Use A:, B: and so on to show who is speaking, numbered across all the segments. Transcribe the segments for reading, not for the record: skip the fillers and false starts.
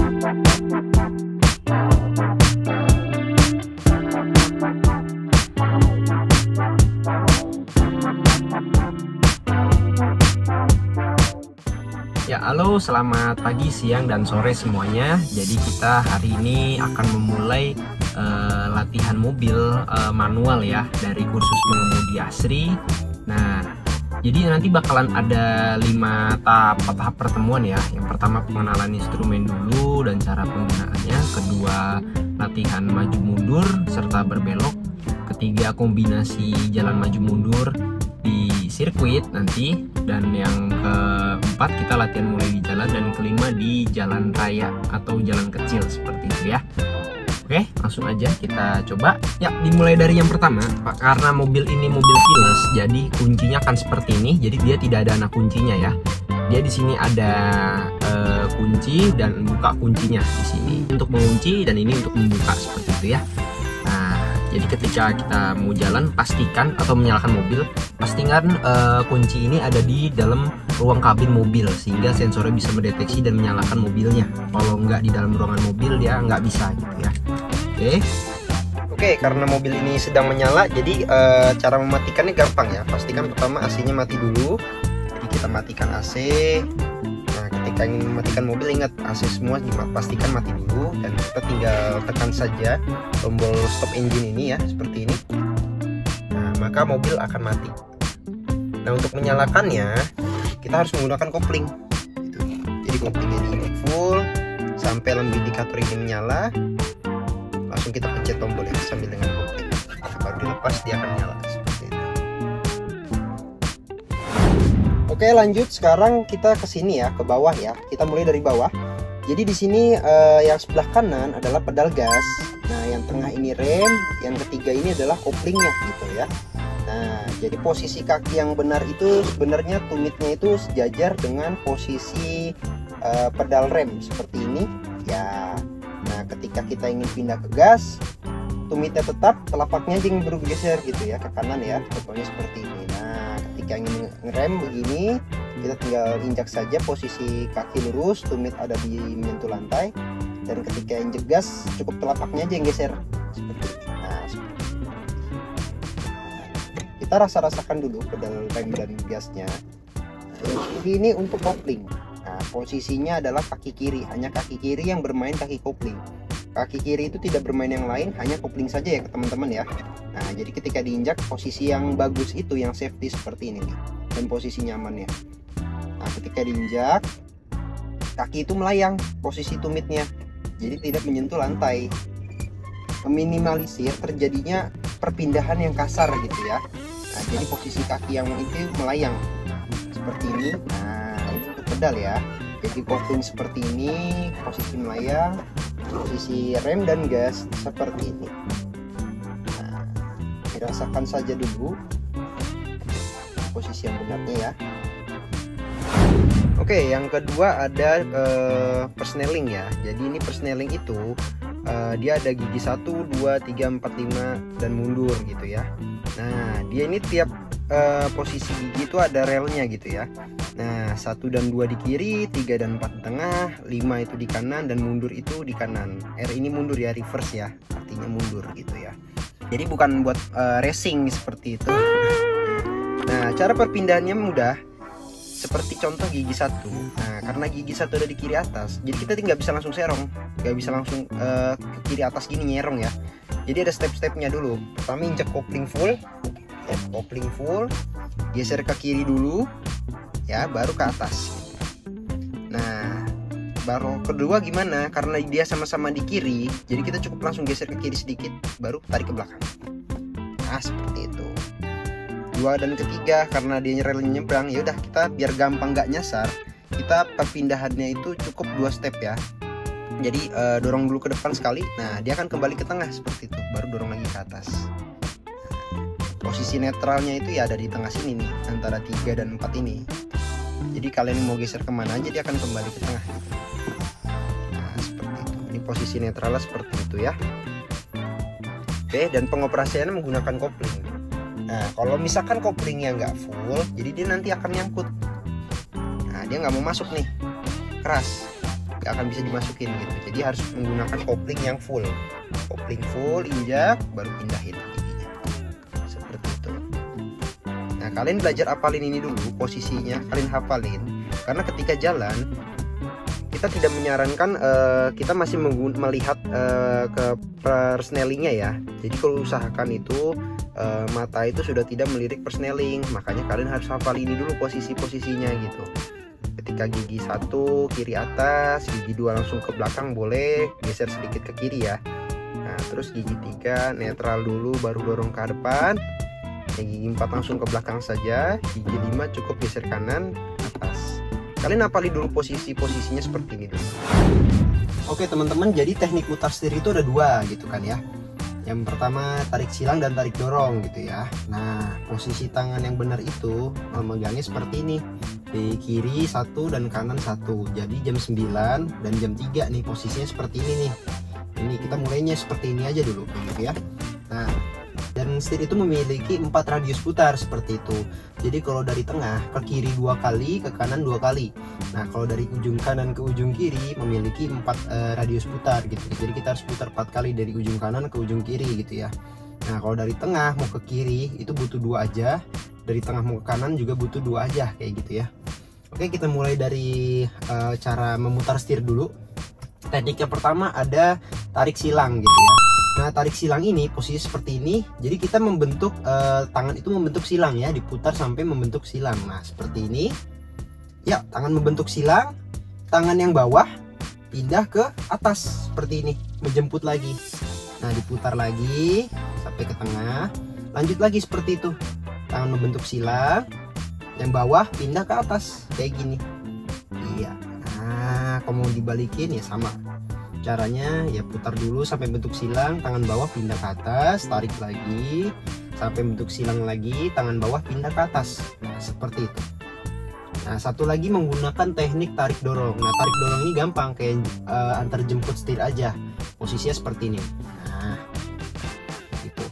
A: Ya, halo, selamat pagi, siang, dan sore semuanya. Jadi kita hari ini akan memulai latihan mobil manual ya, dari kursus mengemudi ASRI. Nah, jadi nanti bakalan ada 5 tahap pertemuan ya. Yang pertama pengenalan instrumen dulu dan cara penggunaannya. Kedua, latihan maju mundur serta berbelok. Ketiga, kombinasi jalan maju mundur di sirkuit nanti. Dan yang keempat, kita latihan mulai di jalan. Dan kelima, di jalan raya atau jalan kecil seperti itu ya. Oke, langsung aja kita coba. Ya, dimulai dari yang pertama, Pak. Karena mobil ini mobil keyless, jadi kuncinya akan seperti ini. Jadi dia tidak ada anak kuncinya ya. Dia di sini ada kunci dan buka kuncinya di sini untuk mengunci, dan ini untuk membuka seperti itu ya. Nah, jadi ketika kita mau jalan, pastikan atau menyalakan mobil, pastikan kunci ini ada di dalam ruang kabin mobil sehingga sensornya bisa mendeteksi dan menyalakan mobilnya. Kalau nggak di dalam ruangan mobil, dia nggak bisa gitu ya. Oke, karena mobil ini sedang menyala, jadi cara mematikannya gampang ya. Pastikan pertama AC-nya mati dulu. Jadi kita matikan AC. Nah, ketika ingin mematikan mobil, ingat AC semua pastikan mati dulu, dan kita tinggal tekan saja tombol stop engine ini ya, seperti ini. Nah, maka mobil akan mati. Nah, untuk menyalakannya kita harus menggunakan kopling gitu. Jadi koplingnya di full sampai lampu indikator ini menyala, langsung kita pencet tombol ya sambil dengan kopling. Baru dilepas, dia akan nyala seperti itu. Oke, lanjut. Sekarang kita ke sini ya, ke bawah ya. Kita mulai dari bawah. Jadi di sini yang sebelah kanan adalah pedal gas. Nah, yang tengah ini rem, yang ketiga ini adalah koplingnya gitu ya. Nah, jadi posisi kaki yang benar itu sebenarnya tumitnya itu sejajar dengan posisi pedal rem seperti ini ya. Nah, ketika kita ingin pindah ke gas, tumitnya tetap, telapaknya jangan bergeser gitu ya ke kanan ya, contohnya seperti ini. Nah, ketika ingin ngerem begini, kita tinggal injak saja, posisi kaki lurus, tumit ada di menyentuh lantai, dan ketika injek gas, cukup telapaknya aja yang geser seperti ini. Nah, seperti ini. Kita rasakan dulu pedal rem dan gasnya. Ini untuk kopling. Nah, posisinya adalah kaki kiri, hanya kaki kiri yang bermain kaki kopling. Kaki kiri itu tidak bermain yang lain, hanya kopling saja ya teman-teman ya. Nah, jadi ketika diinjak, posisi yang bagus itu yang safety seperti ini nih, dan posisi nyaman ya. Nah, ketika diinjak, kaki itu melayang posisi tumitnya, jadi tidak menyentuh lantai, meminimalisir terjadinya perpindahan yang kasar gitu ya. Nah, jadi posisi kaki yang itu melayang seperti ini. Nah, ini untuk pedal ya. Jadi kopling seperti ini, posisi melayang, posisi rem dan gas seperti ini. Nah, dirasakan saja dulu posisi yang benarnya ya. Oke, yang kedua ada persneling ya. Jadi ini persneling itu dia ada gigi 1, 2, 3, 4, 5 dan mundur gitu ya. Nah, dia ini tiap posisi gigi itu ada relnya gitu ya. Nah, 1 dan 2 di kiri, 3 dan 4 di tengah, 5 itu di kanan, dan mundur itu di kanan. R ini mundur ya, reverse ya, artinya mundur gitu ya. Jadi bukan buat racing seperti itu. Nah, cara perpindahannya mudah. Seperti contoh gigi 1. Nah, karena gigi 1 ada di kiri atas, jadi kita nggak bisa langsung serong, nggak bisa langsung ke kiri atas gini nyerong ya. Jadi ada step-stepnya dulu. Pertama injek kopling full, geser ke kiri dulu ya, baru ke atas. Nah, baru kedua gimana? Karena dia sama-sama di kiri, jadi kita cukup langsung geser ke kiri sedikit, baru tarik ke belakang. Nah, seperti itu. 2 dan ketiga, karena dia relnya nyebrang, ya udah kita biar gampang nggak nyasar, kita perpindahannya itu cukup 2 step ya. Jadi dorong dulu ke depan sekali, nah dia akan kembali ke tengah seperti itu, baru dorong lagi ke atas. Posisi netralnya itu ya ada di tengah sini nih, antara 3 dan 4 ini. Jadi kalian mau geser kemana aja, dia akan kembali ke tengah gitu. Nah, seperti itu. Ini posisi netralnya seperti itu ya. Oke, dan pengoperasiannya menggunakan kopling. Nah, kalau misalkan koplingnya nggak full, jadi dia nanti akan nyangkut. Nah, dia nggak mau masuk nih, keras.
B: gak akan bisa dimasukin gitu. Jadi harus menggunakan kopling yang full. Kopling full, injak, baru pindahin giginya. Seperti itu. Nah, kalian belajar hafalin ini dulu, posisinya kalian hafalin. Karena ketika jalan, kita tidak menyarankan kita masih melihat ke persnelingnya ya. Jadi kalau usahakan itu mata itu sudah tidak melirik persneling. Makanya kalian harus hafal ini dulu posisinya gitu. Ketika gigi 1 kiri atas, gigi 2 langsung ke belakang, boleh geser sedikit ke kiri ya. Nah, terus gigi 3 netral dulu baru dorong ke depan. Gigi 4 langsung ke belakang saja. Gigi 5 cukup geser kanan atas. Kalian hafali dulu posisinya seperti ini dulu. Oke teman-teman, jadi teknik putar setir itu ada 2 gitu kan ya. Yang pertama tarik silang dan tarik dorong gitu ya. Nah, posisi tangan yang benar itu memegangnya seperti ini. Di kiri 1 dan kanan 1. Jadi jam 9 dan jam 3 nih posisinya seperti ini nih. Ini kita mulainya seperti ini aja dulu gitu ya. Nah, dan setir itu memiliki 4 radius putar seperti itu. Jadi kalau dari tengah ke kiri 2 kali, ke kanan 2 kali. Nah, kalau dari ujung kanan ke ujung kiri memiliki 4 radius putar gitu. Jadi kita harus putar 4 kali dari ujung kanan ke ujung kiri gitu ya. Nah, kalau dari tengah mau ke kiri itu butuh 2 aja. Dari tengah mau ke kanan juga butuh 2 aja kayak gitu ya. Oke, kita mulai dari cara memutar setir dulu. Teknik yang pertama ada tarik silang gitu ya. Nah, tarik silang ini posisi seperti ini. Jadi kita membentuk tangan itu membentuk silang ya, diputar sampai membentuk silang. Nah, seperti ini. Ya, tangan membentuk silang, tangan yang bawah pindah ke atas seperti ini, menjemput lagi. Nah, diputar lagi sampai ke tengah. Lanjut lagi seperti itu. Tangan membentuk silang, yang bawah pindah ke atas kayak gini. Iya. Nah, kalau mau dibalikin ya sama. Caranya ya putar dulu sampai bentuk silang, tangan bawah pindah ke atas, tarik lagi sampai bentuk silang lagi, tangan bawah pindah ke atas. Nah, seperti itu. Nah, satu lagi menggunakan teknik tarik dorong. Nah, tarik dorong ini gampang kayak antar jemput setir aja. Posisinya seperti ini. Nah, gitu.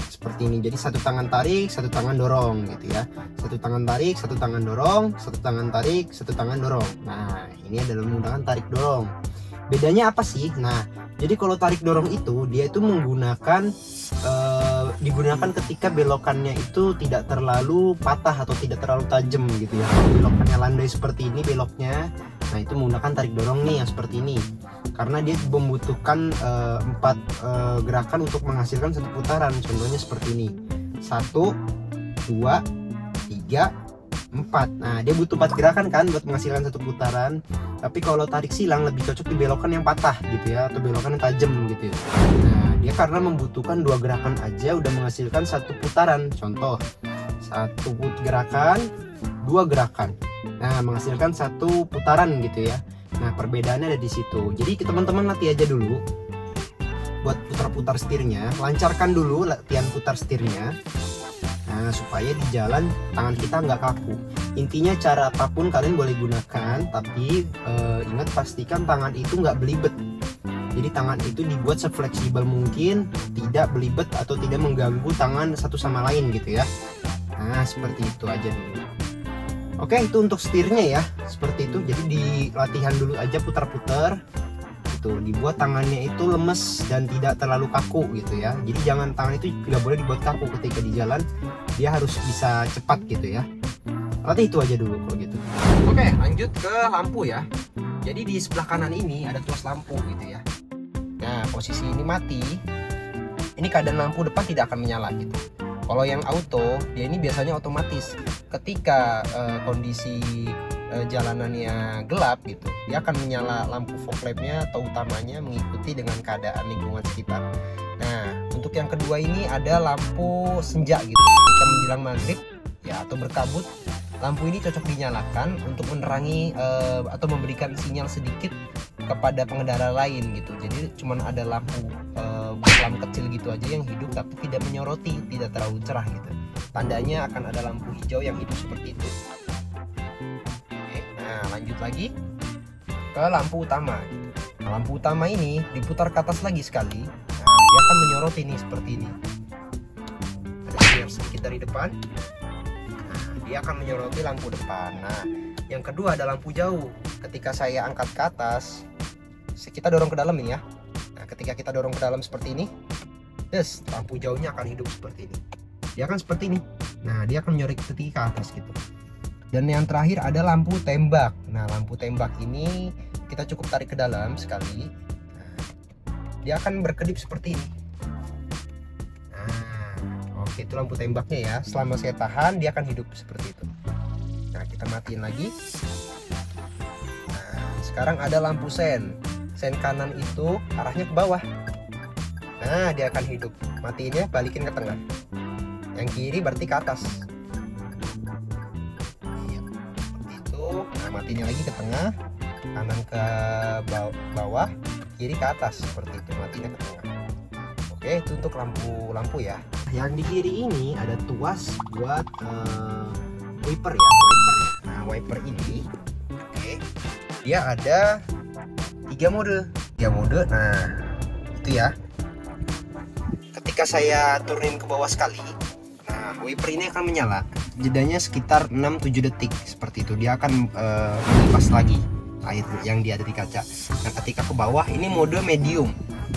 B: Seperti ini. Jadi satu tangan tarik, satu tangan dorong gitu ya. Satu tangan tarik, satu tangan dorong, satu tangan tarik, satu tangan dorong. Nah, ini adalah menggunakan tarik dorong. Bedanya apa sih? Nah, jadi kalau tarik dorong itu dia itu menggunakan digunakan ketika belokannya itu tidak terlalu patah atau tidak terlalu tajam gitu ya. Belokannya landai seperti ini beloknya. Nah, itu menggunakan tarik dorong nih yang seperti ini. Karena dia membutuhkan 4 gerakan untuk menghasilkan satu putaran. Contohnya seperti ini. 1 2 3 4. Nah, dia butuh 4 gerakan kan buat menghasilkan satu putaran. Tapi kalau tarik silang lebih cocok di belokan yang patah gitu ya, atau belokan yang tajam gitu ya. Nah, dia karena membutuhkan 2 gerakan aja udah menghasilkan satu putaran. Contoh, 1 gerakan, 2 gerakan. Nah, menghasilkan satu putaran gitu ya. Nah, perbedaannya ada di situ. Jadi teman-teman latih aja dulu buat putar-putar setirnya, lancarkan dulu latihan putar setirnya. Nah, supaya di jalan tangan kita nggak kaku. Intinya cara apapun kalian boleh gunakan, tapi ingat pastikan tangan itu nggak belibet. Jadi tangan itu dibuat sefleksibel mungkin, tidak belibet atau tidak mengganggu tangan satu sama lain gitu ya. Nah, seperti itu aja dulu. Oke, itu untuk setirnya ya, seperti itu. Jadi di latihan dulu aja putar-putar. Dibuat tangannya itu lemes dan tidak terlalu kaku gitu ya. Jadi jangan tangan itu nggak boleh dibuat kaku ketika di jalan, dia harus bisa cepat gitu ya. Latih itu aja dulu kalau gitu. Oke, lanjut ke lampu ya. Jadi di sebelah kanan ini ada tuas lampu gitu ya. Nah, posisi ini mati. Ini keadaan lampu depan tidak akan menyala gitu. Kalau yang auto, dia ini biasanya otomatis. Ketika kondisi jalanannya gelap gitu, dia akan menyala lampu fog lampnya atau utamanya mengikuti dengan keadaan lingkungan sekitar. Nah, untuk yang kedua ini ada lampu senja gitu. Ketika menjelang maghrib ya atau berkabut, lampu ini cocok dinyalakan untuk menerangi atau memberikan sinyal sedikit kepada pengendara lain gitu. Jadi cuman ada lampu lampu kecil gitu aja yang hidup tapi tidak menyoroti, tidak terlalu cerah gitu. Tandanya akan ada lampu hijau yang hidup seperti itu. Nah, lanjut lagi ke lampu utama. Nah, lampu utama ini diputar ke atas lagi sekali. Nah, dia akan menyoroti nih seperti ini. Ada sedikit dari depan. Nah, dia akan menyoroti lampu depan. Nah, Yang kedua ada lampu jauh. Ketika saya angkat ke atas, kita dorong ke dalam ini ya. Nah, ketika kita dorong ke dalam seperti ini, lampu jauhnya akan hidup seperti ini. Dia akan seperti ini. Nah, dia akan menyorot ke atas gitu. Dan yang terakhir ada lampu tembak. Nah, lampu tembak ini kita cukup tarik ke dalam sekali. Nah, dia akan berkedip seperti ini. Nah, oke, itu lampu tembaknya ya. Selama saya tahan, dia akan hidup seperti itu. Nah, kita matiin lagi. Nah, sekarang ada lampu sen. Sen kanan itu arahnya ke bawah. Nah, dia akan hidup. Matiinnya, balikin ke tengah. Yang kiri berarti ke atas. Nah, matinya lagi ke tengah, kanan ke bawah, kiri ke atas, seperti itu. Matinya ke tengah. Oke, itu untuk lampu ya. Yang di kiri ini ada tuas buat wiper ya, wiper. Nah, wiper ini, oke, dia ada 3 mode. Nah, itu ya. Ketika saya turunin ke bawah sekali, nah, wiper ini akan menyala. Jedanya sekitar 6-7 detik seperti itu. Dia akan melipas lagi air yang dia ada di kaca. Nah, ketika ke bawah ini mode medium.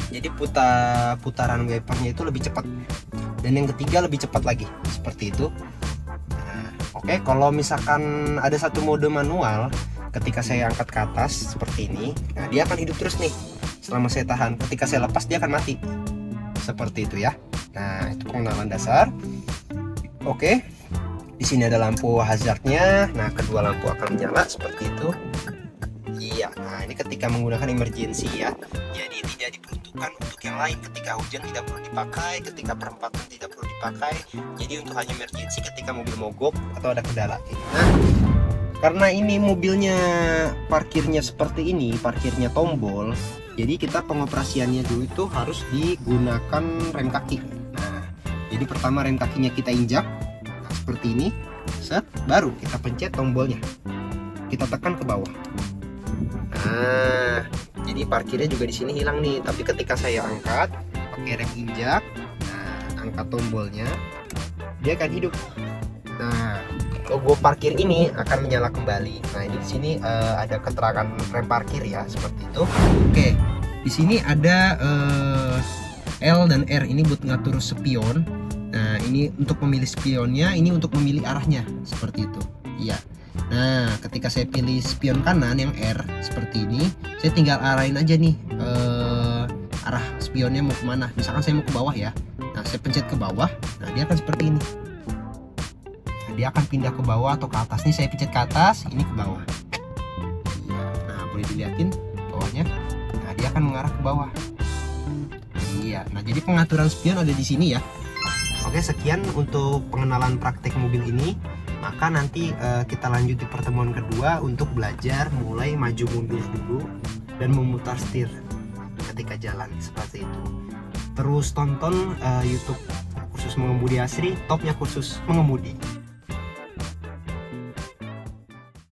B: Jadi putaran wipernya itu lebih cepat. Dan yang ketiga lebih cepat lagi seperti itu. Nah, oke, kalau misalkan ada satu mode manual, ketika saya angkat ke atas seperti ini, nah dia akan hidup terus nih selama saya tahan. Ketika saya lepas dia akan mati. Seperti itu ya. Nah, itu pengenalan dasar. Oke. Di sini ada lampu hazardnya. Nah, kedua lampu akan menyala seperti itu. Iya. Nah, ini ketika menggunakan emergency ya. Jadi tidak diperuntukkan untuk yang lain. Ketika hujan tidak perlu dipakai, ketika perempatan tidak perlu dipakai. Jadi untuk hanya emergency ketika mobil mogok atau ada kendala. Nah, karena ini mobilnya parkirnya seperti ini, parkirnya tombol. Jadi kita pengoperasiannya dulu itu harus digunakan rem kaki. Nah, jadi pertama rem kakinya kita injak. Seperti ini, baru kita pencet tombolnya, kita tekan ke bawah. Nah, jadi parkirnya juga di sini hilang nih. Tapi ketika saya angkat pakai rem injak, nah, angkat tombolnya, dia akan hidup. Nah, logo parkir ini akan menyala kembali. Nah, ini di sini ada keterangan rem parkir ya, seperti itu. Oke, di sini ada L dan R ini buat ngatur spion. Nah, ini untuk memilih spionnya, ini untuk memilih arahnya, seperti itu. Iya. Nah, ketika saya pilih spion kanan yang R seperti ini, saya tinggal arahin aja nih arah spionnya mau kemana. Misalkan saya mau ke bawah ya. Nah, saya pencet ke bawah. Nah, dia akan seperti ini. Nah, dia akan pindah ke bawah atau ke atas. Nih saya pencet ke atas, ini ke bawah. Nah, boleh dilihatin bawahnya. Nah, dia akan mengarah ke bawah. Iya. Nah, jadi pengaturan spion ada di sini ya. Oke, sekian untuk pengenalan praktek mobil ini. Maka nanti kita lanjut di pertemuan kedua untuk belajar mulai maju mundur dulu dan memutar setir ketika jalan seperti itu. Terus tonton YouTube kursus mengemudi Asri, topnya kursus mengemudi.